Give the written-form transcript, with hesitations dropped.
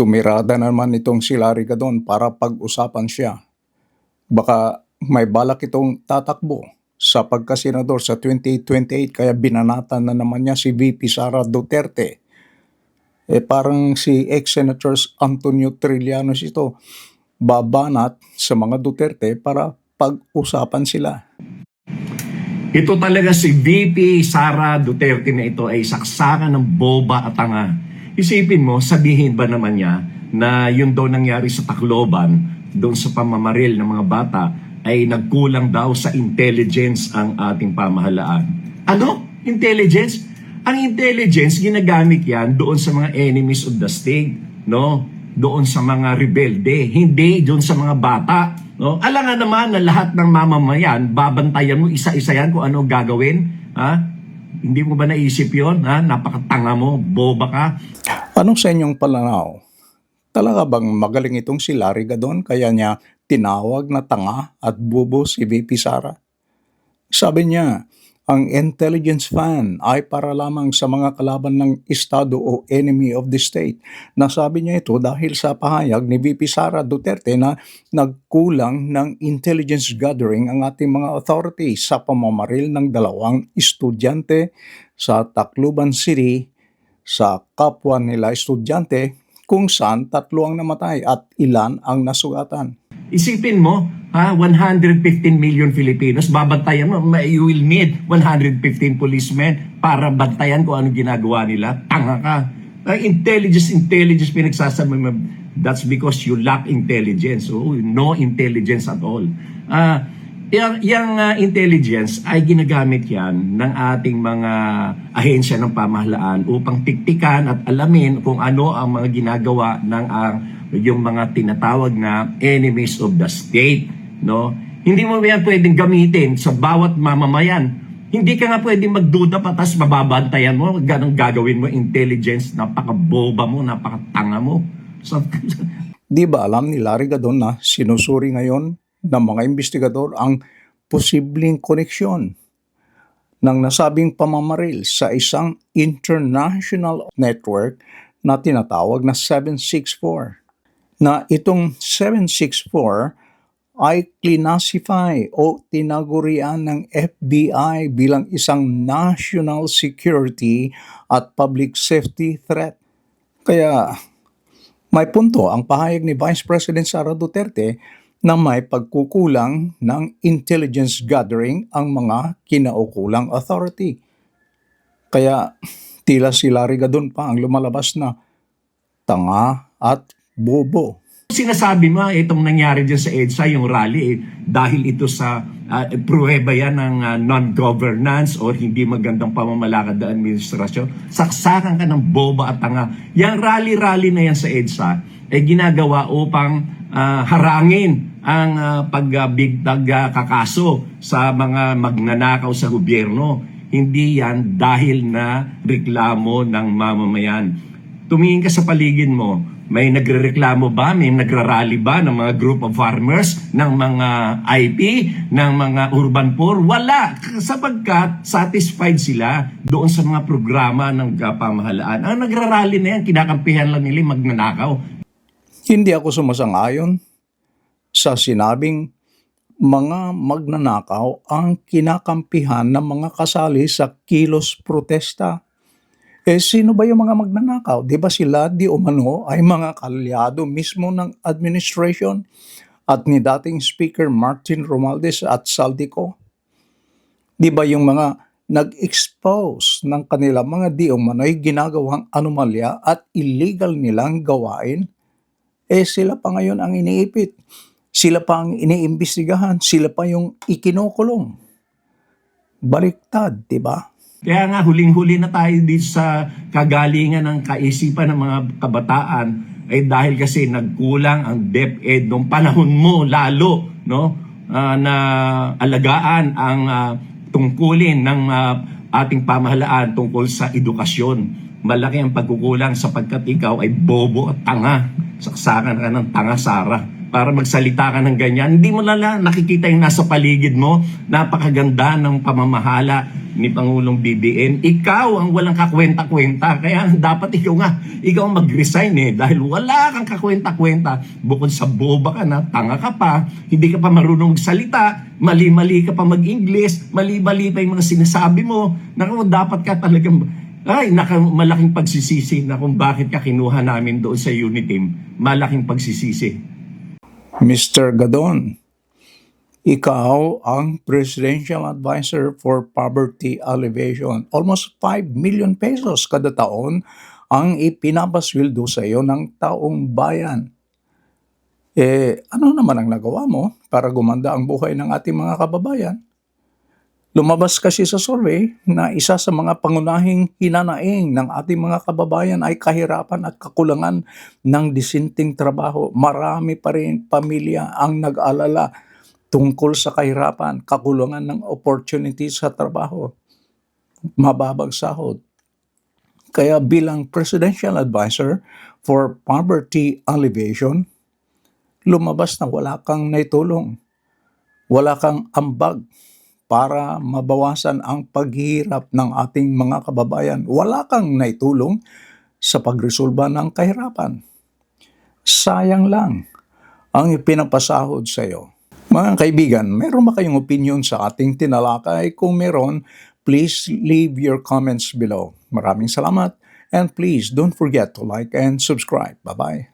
Tumirada naman itong si Larry Gadon para pag-usapan siya. Baka may balak itong tatakbo sa pagkasenador sa 2028 kaya binanatan na naman niya si VP Sara Duterte. Parang si ex-Senator Antonio Trillanos ito, babanat sa mga Duterte para pag-usapan sila. Ito talaga si VP Sara Duterte na ito ay saksakan ng boba at tanga. Isipin mo, sabihin ba naman niya na yun daw nangyari sa Tacloban, doon sa pamamaril ng mga bata, ay nagkulang daw sa intelligence ang ating pamahalaan. Ano? Intelligence? Ang intelligence, ginagamit yan doon sa mga enemies of the state, no? Doon sa mga rebelde, hindi doon sa mga bata. No? Alam nga naman na lahat ng mamamayan, babantayan mo isa-isa yan kung ano gagawin. Ha? Hindi mo ba naisip yun? Ha? Napakatanga mo, boba ka. Anong sa inyong pananaw? Talaga bang magaling itong si Larry Gadon kaya niya tinawag na tanga at bobo si VP Sara? Sabi niya, ang intelligence fan ay para lamang sa mga kalaban ng Estado o enemy of the state. Nasabi niya ito dahil sa pahayag ni VP Sara Duterte na nagkulang ng intelligence gathering ang ating mga authorities sa pamamaril ng 2 estudyante sa Tacloban City sa kapwa nila estudyante kung saan 3 ang namatay at ilan ang nasugatan. Isipin mo, 115 million Filipinos, babantayan mo, you will need 115 policemen para bantayan kung anong ginagawa nila. Tanga ka. Intelligence pinagsasabi mo, that's because you lack intelligence. So, no intelligence at all. Yung intelligence ay ginagamit yan ng ating mga ahensya ng pamahalaan upang tiktikan at alamin kung ano ang mga ginagawa ng yung mga tinatawag na enemies of the state, no? Hindi mo yan pwedeng gamitin sa bawat mamamayan. Hindi ka nga pwedeng magduda pa tas mababantayan mo, ganong gagawin mo, intelligence, napakaboba mo, napakatanga mo. Di ba alam ni Larry Gadon na sinusuri ngayon ng mga investigador ang posibleng koneksyon ng nasabing pamamaril sa isang international network na tinatawag na 764. Na itong 764 ay classify o tinagurian ng FBI bilang isang national security at public safety threat. Kaya may punto ang pahayag ni Vice President Sara Duterte na may pagkukulang ng intelligence gathering ang mga kinaukulang authority. Kaya tila si Larry Gadon pa ang lumalabas na tanga at bobo. Sinasabi mo, itong nangyari dyan sa EDSA, yung rally, dahil ito sa pruweba yan ng non-governance or hindi magandang pamamalakad ng administrasyon. Saksakan ka ng boba at tanga. Yung rally-rally na yan sa EDSA ay ginagawa upang harangin ang pagkakaso sa mga magnanakaw sa gobyerno. Hindi yan dahil na reklamo ng mamamayan. Tumingin ka sa paligid mo, may nagrereklamo ba? May nagrarally ba ng mga group of farmers, ng mga IP, ng mga urban poor? Wala! Sapagkat satisfied sila doon sa mga programa ng pamahalaan. Ang nagrarally na yan, kinakampihan lang nila magnanakaw. Hindi ako sumasang-ayon sa sinabing mga magnanakaw ang kinakampihan ng mga kasali sa kilos protesta. Sino ba yung mga magnanakaw? Di ba sila di umano ay mga kalyado mismo ng administration at ni dating Speaker Martin Romualdez at Saldico? Di ba yung mga nag-expose ng kanila mga di umano'y ginagawang anomalya at illegal nilang gawain? Sila pa ngayon ang iniipit. Sila pa ang iniimbestigahan. Sila pa yung ikinukulong. Baliktad, di ba? Kaya nga huling-huli na tayo dito sa kagalingan ng kaisipan ng mga kabataan ay dahil kasi nagkulang ang DepEd noong panahon mo lalo, no? Na alagaan ang tungkulin ng ating pamahalaan tungkol sa edukasyon. Malaki ang pagkukulang sapagkat ikaw ay bobo at tanga. Saksakan ka ng tanga, Sara. para magsalita ka ng ganyan. Hindi mo nakikita yung nasa paligid mo. Napakaganda ng pamamahala ni Pangulong BBM. Ikaw ang walang kakwenta-kwenta. Kaya dapat ikaw mag-resign dahil wala kang kakwenta-kwenta. Bukod sa boba ka na, tanga ka pa, hindi ka pa marunong magsalita, mali-mali ka pa mag-English, mali-mali pa yung mga sinasabi mo. Naku, dapat ka talagang malaking pagsisisi na kung bakit ka kinuha namin doon sa Uniteam. Malaking pagsisisi. Mr. Gadon, ikaw ang Presidential Advisor for Poverty Alleviation. Almost 5 million pesos kada taon ang ipinapasweldo sa iyo ng taong bayan. Ano naman ang nagawa mo para gumanda ang buhay ng ating mga kababayan? Lumabas kasi sa survey na isa sa mga pangunahing hinanaing ng ating mga kababayan ay kahirapan at kakulangan ng disenteng trabaho. Marami pa rin pamilya ang nag-alala tungkol sa kahirapan, kakulangan ng opportunity sa trabaho, mababang sahod. Kaya bilang Presidential Advisor for Poverty Alleviation, lumabas na wala kang naitulong, wala kang ambag para mabawasan ang paghihirap ng ating mga kababayan. Wala kang naitulong sa pagresolba ng kahirapan. Sayang lang ang ipinapasahod sa iyo. Mga kaibigan, meron ba kayong opinion sa ating tinalakay? Kung meron, please leave your comments below. Maraming salamat and please don't forget to like and subscribe. Bye-bye.